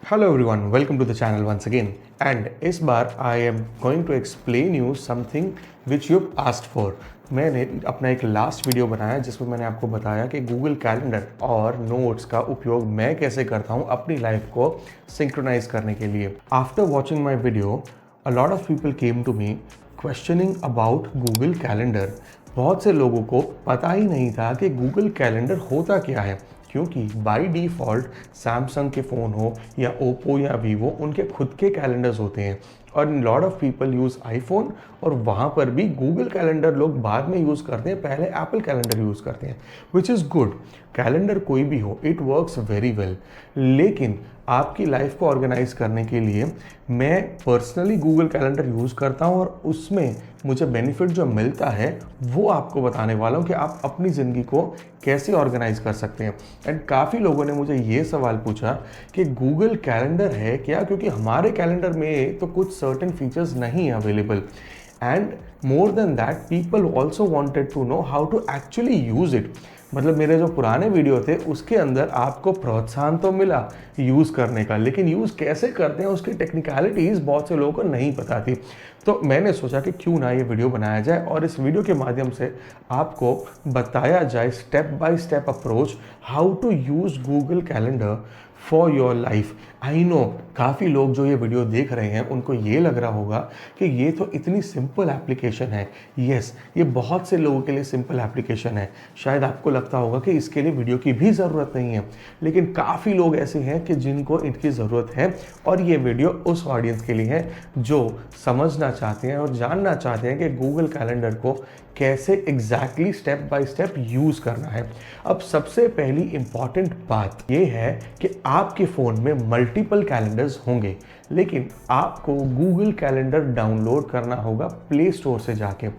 Hello everyone, welcome to the channel once again. And इस बार I am going to explain you something which you've asked for. मैंने अपना एक last video बनाया जिसमें मैंने आपको बताया कि गूगल कैलेंडर और नोट्स का उपयोग मैं कैसे करता हूँ अपनी लाइफ को सिंक्रोनाइज करने के लिए. After watching my video a lot of people came to me questioning about Google calendar. बहुत से लोगों को पता ही नहीं था कि गूगल कैलेंडर होता क्या है, क्योंकि बाय डिफ़ॉल्ट सैमसंग के फ़ोन हो या ओप्पो या वीवो उनके खुद के कैलेंडर्स होते हैं और lot of people use iPhone और वहाँ पर भी गूगल कैलेंडर लोग बाद में यूज़ करते हैं, पहले एप्पल कैलेंडर यूज़ करते हैं, विच इज़ गुड. कैलेंडर कोई भी हो, इट वर्क्स वेरी वेल. लेकिन आपकी लाइफ को ऑर्गेनाइज करने के लिए मैं पर्सनली गूगल कैलेंडर यूज़ करता हूँ और उसमें मुझे बेनिफिट जो मिलता है वो आपको बताने वाला हूँ कि आप अपनी ज़िंदगी को कैसे ऑर्गेनाइज कर सकते हैं. एंड काफ़ी लोगों ने मुझे ये सवाल पूछा कि गूगल कैलेंडर है क्या, क्योंकि हमारे कैलेंडर में तो कुछ सर्टेन फीचर्स नहीं है available. And more than that people also wanted to know how to actually use it. मतलब मेरे जो पुराने वीडियो थे उसके अंदर आपको प्रोत्साहन तो मिला यूज़ करने का, लेकिन यूज़ कैसे करते हैं उसकी टेक्निकलिटीज़ बहुत से लोगों को नहीं पता थी. तो मैंने सोचा कि क्यों ना ये वीडियो बनाया जाए और इस वीडियो के माध्यम से आपको बताया जाए step by step approach how to use Google calendar for your life. I know काफ़ी लोग जो ये वीडियो देख रहे हैं उनको ये लग रहा होगा कि ये तो इतनी सिंपल एप्लीकेशन है. यस, ये बहुत से लोगों के लिए सिंपल एप्लीकेशन है. शायद आपको लगता होगा कि इसके लिए वीडियो की भी ज़रूरत नहीं है, लेकिन काफ़ी लोग ऐसे हैं कि जिनको इनकी ज़रूरत है और ये वीडियो उस ऑडियंस के लिए है जो समझना चाहते हैं और जानना चाहते हैं कि गूगल कैलेंडर को कैसे exactly step by step use करना है. अब सबसे पहली इंपॉर्टेंट बात यह है कि आपके फ़ोन में मल्टीपल कैलेंडर्स होंगे, लेकिन आपको गूगल कैलेंडर डाउनलोड करना होगा प्ले स्टोर से जाके.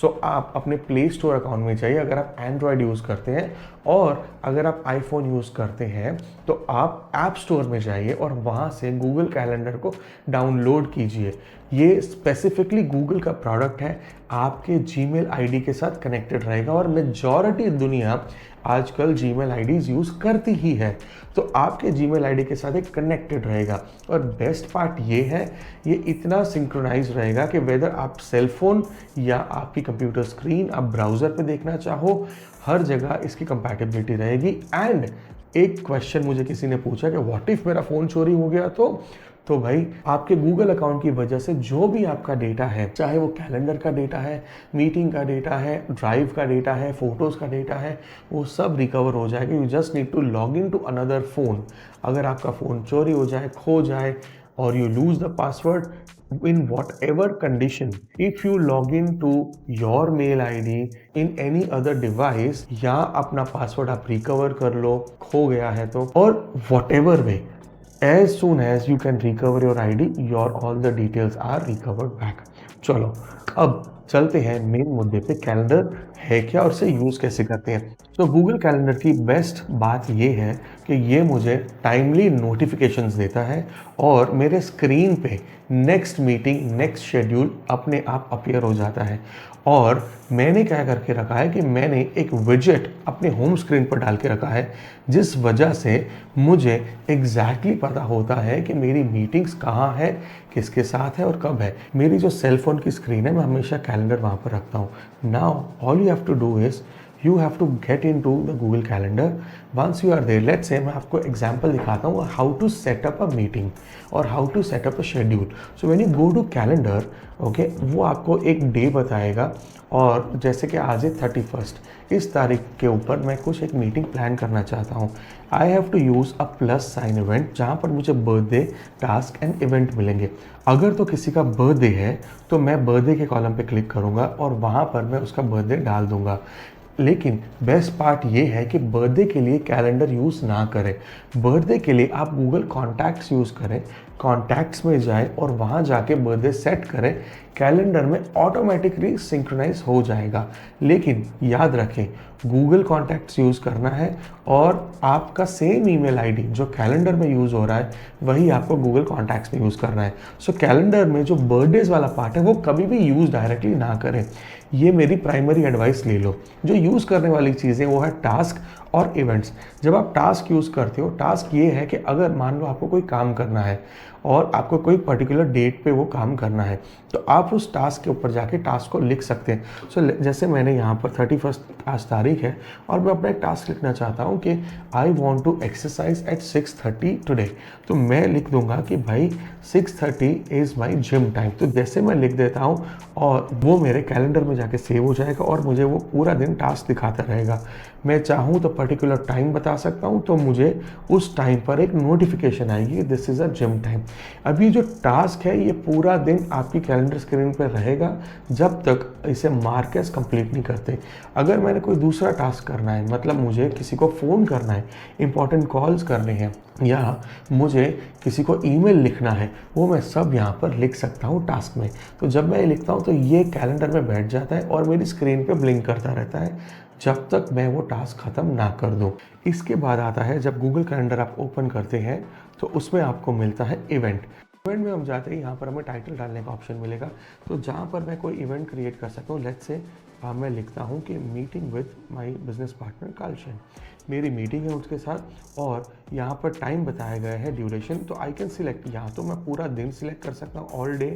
सो आप अपने प्ले स्टोर अकाउंट में जाइए अगर आप एंड्रॉयड यूज़ करते हैं, और अगर आप आईफोन यूज़ करते हैं तो आप ऐप स्टोर में जाइए और वहाँ से गूगल कैलेंडर को डाउनलोड कीजिए. ये स्पेसिफिकली गूगल का प्रोडक्ट है, आपके जीमेल आईडी के साथ कनेक्टेड रहेगा और मेजॉरिटी दुनिया आजकल जीमेल आईडीज़ यूज़ करती ही है, तो आपके जीमेल आईडी के साथ एक कनेक्टेड रहेगा. और बेस्ट पार्ट ये है, ये इतना सिंक्रोनाइज रहेगा कि वेदर आप सेलफोन या आपकी कंप्यूटर स्क्रीन आप ब्राउज़र पे देखना चाहो, हर जगह इसकी कंपैटिबिलिटी रहेगी. एंड एक क्वेश्चन मुझे किसी ने पूछा कि व्हाट इफ़ मेरा फ़ोन चोरी हो गया तो भाई आपके गूगल अकाउंट की वजह से जो भी आपका डेटा है, चाहे वो कैलेंडर का डेटा है, मीटिंग का डेटा है, ड्राइव का डेटा है, फोटोज़ का डेटा है, वो सब रिकवर हो जाएगा. You just need to log in to another phone. अगर आपका फ़ोन चोरी हो जाए, खो जाए और you lose the password in whatever condition, if you log in to your mail id in any other device या अपना पासवर्ड आप रिकवर कर लो, खो गया है तो, और whatever way, as soon as you can recover your id, your all the details are recovered back. चलो अब चलते हैं मेन मुद्दे पे, कैलेंडर है क्या और इसे यूज़ कैसे करते हैं. तो गूगल कैलेंडर की बेस्ट बात ये है कि ये मुझे टाइमली नोटिफिकेशंस देता है और मेरे स्क्रीन पे नेक्स्ट मीटिंग, नेक्स्ट शेड्यूल अपने आप अपीयर हो जाता है. और मैंने क्या करके रखा है कि मैंने एक विजेट अपने होम स्क्रीन पर डाल के रखा है, जिस वजह से मुझे एग्जैक्टली पता होता है कि मेरी मीटिंग्स कहाँ है, किसके साथ है और कब है. मेरी जो सेलफोन की स्क्रीन है मैं हमेशा कैलेंडर वहाँ पर रखता हूँ. Now all you have to do is you have to get into the Google Calendar. Once you are there, let's say मैं आपको एग्जाम्पल दिखाता हूँ how to set up a meeting और how to set up a schedule. So when you go to calendar, okay, वो आपको एक day बताएगा और जैसे कि आज है 31st, इस तारीख के ऊपर मैं कुछ एक मीटिंग प्लान करना चाहता हूँ. I have to use a plus sign event जहाँ पर मुझे बर्थडे, टास्क एंड इवेंट मिलेंगे. अगर तो किसी का बर्थडे है तो मैं बर्थडे के कॉलम पे क्लिक करूँगा और वहाँ पर मैं उसका बर्थडे डाल दूँगा. लेकिन बेस्ट पार्ट ये है कि बर्थडे के लिए कैलेंडर यूज़ ना करें. बर्थडे के लिए आप गूगल कॉन्टैक्ट्स यूज़ करें, कॉन्टैक्ट्स में जाएं और वहाँ जाके बर्थडे सेट करें. कैलेंडर में ऑटोमेटिकली सिंक्रोनाइज हो जाएगा. लेकिन याद रखें, गूगल कॉन्टैक्ट्स यूज़ करना है और आपका सेम ईमेल आईडी जो कैलेंडर में यूज़ हो रहा है वही आपको गूगल कॉन्टैक्ट्स में यूज़ करना है. सो कैलेंडर में जो बर्थडेज़ वाला पार्ट है वो कभी भी यूज़ डायरेक्टली ना करें. ये मेरी प्राइमरी एडवाइस ले लो. जो यूज़ करने वाली चीज़ें वो है टास्क और इवेंट्स। जब आप टास्क यूज़ करते हो, टास्क ये है कि अगर मान लो आपको कोई काम करना है और आपको कोई पर्टिकुलर डेट पे वो काम करना है, तो आप उस टास्क के ऊपर जाके टास्क को लिख सकते हैं। सो जैसे मैंने यहाँ पर 31 आज तारीख है और मैं अपना एक टास्क लिखना चाहता हूँ कि I want to exercise at 6:30 today. तो मैं लिख दूंगा कि भाई 6:30 इज़ माई जिम टाइम। तो जैसे मैं लिख देता हूँ और वो मेरे कैलेंडर में जाके सेव हो जाएगा और मुझे वो पूरा दिन टास्क दिखाता रहेगा। मैं चाहूँ तो पर्टिकुलर टाइम बता सकता हूँ, तो मुझे उस टाइम पर एक नोटिफिकेशन आएगी, this is a gym time. अभी जो टास्क है ये पूरा दिन आपकी कैलेंडर स्क्रीन पर रहेगा जब तक इसे मार्क एज कंप्लीट नहीं करते। अगर मैंने कोई दूसरा टास्क करना है, मतलब मुझे किसी को फ़ोन करना है, इंपॉर्टेंट कॉल्स करने हैं, या मुझे किसी को ईमेल लिखना है, वो मैं सब यहाँ पर लिख सकता हूँ टास्क में। तो जब मैं ये लिखता हूँ तो ये कैलेंडर में बैठ जाता है और मेरी स्क्रीन पे ब्लिंक करता रहता है जब तक मैं वो टास्क ख़त्म ना कर दूँ। इसके बाद आता है जब गूगल कैलेंडर आप ओपन करते हैं तो उसमें आपको मिलता है इवेंट। इवेंट में हम जाते हैं, यहाँ पर हमें टाइटल डालने का ऑप्शन मिलेगा, तो जहाँ पर मैं कोई इवेंट क्रिएट कर सकता हूँ। लेट्स से मैं लिखता हूँ कि meeting with my business partner कालशन। मेरी मीटिंग है उसके साथ और यहाँ पर टाइम बताया गया है, ड्यूरेशन। तो आई कैन सिलेक्ट, यहाँ तो मैं पूरा दिन सिलेक्ट कर सकता हूँ, ऑल डे,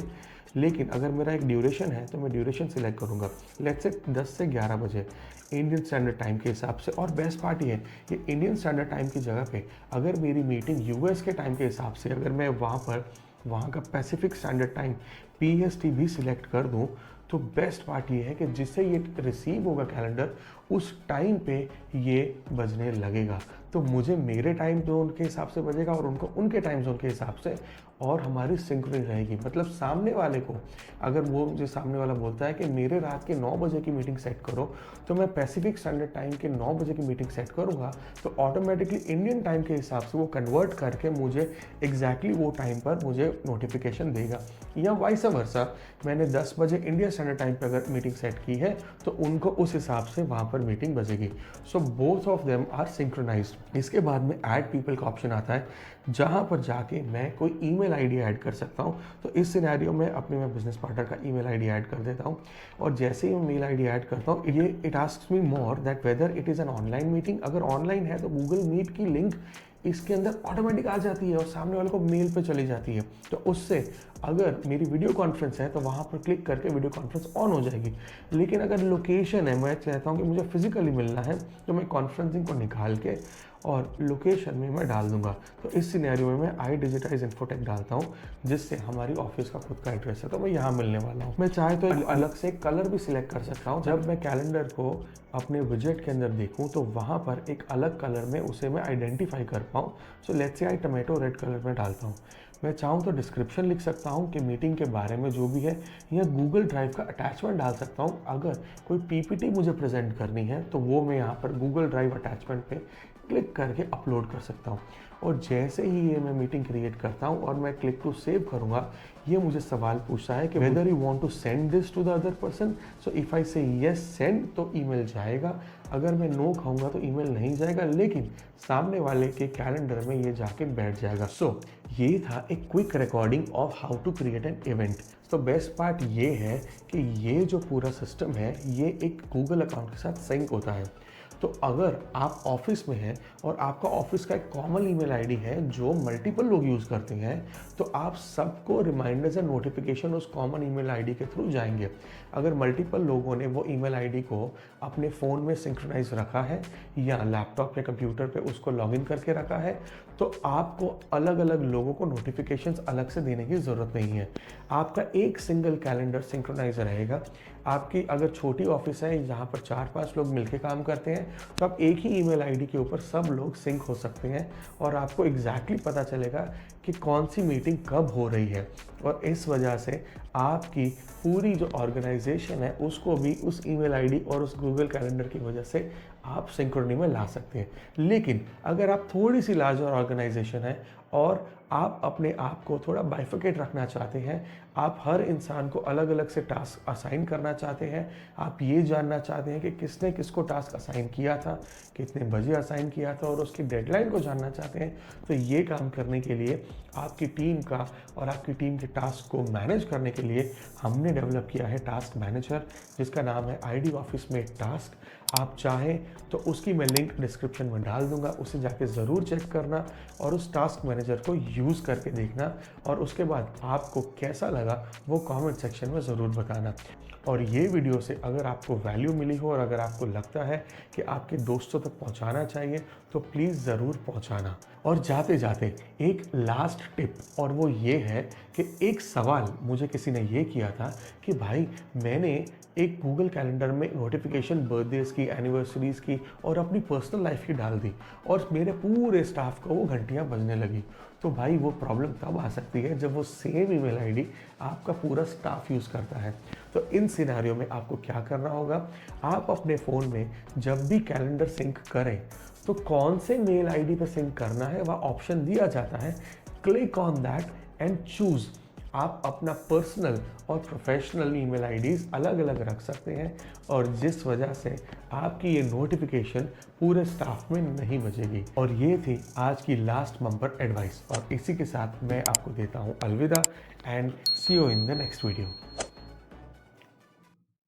लेकिन अगर मेरा एक ड्यूरेशन है तो मैं ड्यूरेशन सिलेक्ट करूँगा। लेट्स से 10 से 11 बजे इंडियन स्टैंडर्ड टाइम के हिसाब से। और बेस्ट पार्ट ये कि इंडियन स्टैंडर्ड टाइम की जगह पे अगर मेरी मीटिंग यूएस के टाइम के हिसाब से, अगर मैं वहाँ का पैसिफिक स्टैंडर्ड टाइम पीएसटी भी सिलेक्ट कर दूँ, तो बेस्ट पार्ट ये है कि जिससे ये रिसीव होगा कैलेंडर, उस टाइम पे ये बजने लगेगा। तो मुझे मेरे टाइम जोन के हिसाब से बजेगा और उनको उनके टाइम जोन के हिसाब से, और हमारी सिंक्रोनी रहेगी। मतलब सामने वाले को, अगर वो मुझे सामने वाला बोलता है कि मेरे रात के 9 बजे की मीटिंग सेट करो, तो मैं पैसिफिक स्टैंडर्ड टाइम के 9 बजे की मीटिंग सेट करूँगा, तो ऑटोमेटिकली इंडियन टाइम के हिसाब से वो कन्वर्ट करके मुझे एग्जैक्टली वो टाइम पर मुझे नोटिफिकेशन देगा। या वाइस वर्सा, मैंने 10 बजे इंडियन स्टैंडर्ड टाइम पर अगर मीटिंग सेट की है तो उनको उस हिसाब से वहाँ पर मीटिंग बजेगी। So both of them are synchronised. इसके बाद में ऐड पीपल का ऑप्शन आता है, जहाँ पर जाके मैं कोई ईमेल आईडी ऐड कर सकता हूँ। तो इस सिनेरियो में अपने मैं बिजनेस पार्टनर का ईमेल आईडी ऐड कर देता हूँ, और जैसे ही मैं मेल आईडी ऐड करता हूँ, ये it asks me more that whether it is an online meeting. अगर ऑनलाइन है तो गूगल मीट की लिंक इसके अंदर ऑटोमेटिक आ जाती है और सामने वाले को मेल पे चली जाती है। तो उससे अगर मेरी वीडियो कॉन्फ्रेंस है तो वहाँ पर क्लिक करके वीडियो कॉन्फ्रेंस ऑन हो जाएगी। लेकिन अगर लोकेशन है, मैं चाहता हूँ कि मुझे फिजिकली मिलना है, तो मैं कॉन्फ्रेंसिंग को निकाल के और लोकेशन में मैं डाल दूंगा। तो इस सिनेरियो में मैं आई डिजिटाइज इन्फोटेक डालता हूँ, जिससे हमारी ऑफिस का खुद का एड्रेस है, तो मैं यहाँ मिलने वाला हूँ। मैं चाहे तो एक अलग से कलर भी सिलेक्ट कर सकता हूँ। जब मैं कैलेंडर को अपने विजेट के अंदर देखूँ तो वहाँ पर एक अलग कलर में उसे मैं आइडेंटिफाई कर पाऊँ। So let's say I tomato red colour में डालता हूँ। मैं चाहूँ तो डिस्क्रिप्शन लिख सकता हूँ कि मीटिंग के बारे में जो भी है, या गूगल ड्राइव का अटैचमेंट डाल सकता हूँ। अगर कोई पीपीटी मुझे प्रेजेंट करनी है तो वो मैं यहाँ पर गूगल ड्राइव अटैचमेंट पे क्लिक करके अपलोड कर सकता हूँ। और जैसे ही ये मैं मीटिंग क्रिएट करता हूँ और मैं क्लिक टू सेव करूँगा, ये मुझे सवाल पूछता है कि whether you want to send this to the other person. So if I say yes send, तो ईमेल जाएगा। अगर मैं नो कहूँगा तो ईमेल नहीं जाएगा, लेकिन सामने वाले के कैलेंडर में ये जाके बैठ जाएगा। सो ये था एक quick recording of how to create an event. तो बेस्ट पार्ट ये है कि ये जो पूरा सिस्टम है ये एक गूगल अकाउंट के साथ सिंक होता है। तो अगर आप ऑफिस में हैं और आपका ऑफिस का एक कॉमन ईमेल आईडी है जो मल्टीपल लोग यूज़ करते हैं, तो आप सबको रिमाइंडर्स एंड नोटिफिकेशन उस कॉमन ईमेल आईडी के थ्रू जाएंगे। अगर मल्टीपल लोगों ने वो ईमेल आईडी को अपने फ़ोन में सिंक्रोनाइज रखा है या लैपटॉप या कंप्यूटर पे उसको लॉगिन करके रखा है, तो आपको अलग अलग लोगों को नोटिफिकेशंस अलग से देने की ज़रूरत नहीं है। आपका एक सिंगल कैलेंडर सिंक्रोनाइज रहेगा। आपकी अगर छोटी ऑफिस है जहाँ पर 4-5 लोग मिलके काम करते हैं, तो आप एक ही ईमेल आईडी के ऊपर सब लोग सिंक हो सकते हैं और आपको एग्जैक्टली पता चलेगा कि कौन सी मीटिंग कब हो रही है। और इस वजह से आपकी पूरी जो ऑर्गेनाइजेशन है उसको भी उस ईमेल आईडी और उस गूगल कैलेंडर की वजह से आप सिंक्रोनी में ला सकते हैं। लेकिन अगर आप थोड़ी सी लार्जर ऑर्गेनाइजेशन है और आप अपने आप को थोड़ा बाइफिकेट रखना चाहते हैं, आप हर इंसान को अलग अलग से टास्क असाइन करना चाहते हैं, आप ये जानना चाहते हैं कि किसने किसको टास्क असाइन किया था, कितने बजे असाइन किया था, और उसकी डेडलाइन को जानना चाहते हैं, तो ये काम करने के लिए आपकी टीम का और आपकी टीम के टास्क को मैनेज करने के लिए हमने डेवलप किया है टास्क मैनेजर, जिसका नाम है आईडी ऑफिस में टास्क। आप चाहें तो उसकी मैं लिंक डिस्क्रिप्शन में डाल दूंगा, उसे जाके ज़रूर चेक करना और उस टास्क मैनेजर को यूज़ करके देखना और उसके बाद आपको कैसा लगा वो कमेंट सेक्शन में ज़रूर बताना। और ये वीडियो से अगर आपको वैल्यू मिली हो और अगर आपको लगता है कि आपके दोस्तों तक पहुंचाना चाहिए तो प्लीज़ ज़रूर पहुंचाना। और जाते जाते एक लास्ट टिप, और वो ये है कि एक सवाल मुझे किसी ने ये किया था कि भाई मैंने एक गूगल कैलेंडर में नोटिफिकेशन बर्थडेज़ की, एनिवर्सरीज़ की और अपनी पर्सनल लाइफ की डाल दी और मेरे पूरे स्टाफ को वो घंटियाँ बजने लगी। तो भाई वो प्रॉब्लम तब आ सकती है जब वो सेम ईमेल आईडी आपका पूरा स्टाफ यूज़ करता है। तो इन सिनेरियो में आपको क्या करना होगा, आप अपने फ़ोन में जब भी कैलेंडर सिंक करें तो कौन से मेल आईडी पे सिंक करना है वह ऑप्शन दिया जाता है। Click on that and choose. आप अपना पर्सनल और प्रोफेशनल ईमेल आईडीज़ अलग अलग रख सकते हैं और जिस वजह से आपकी ये नोटिफिकेशन पूरे स्टाफ में नहीं बजेगी। और ये थी आज की लास्ट बम्पर एडवाइस और इसी के साथ मैं आपको देता हूँ अलविदा and see you in the next video.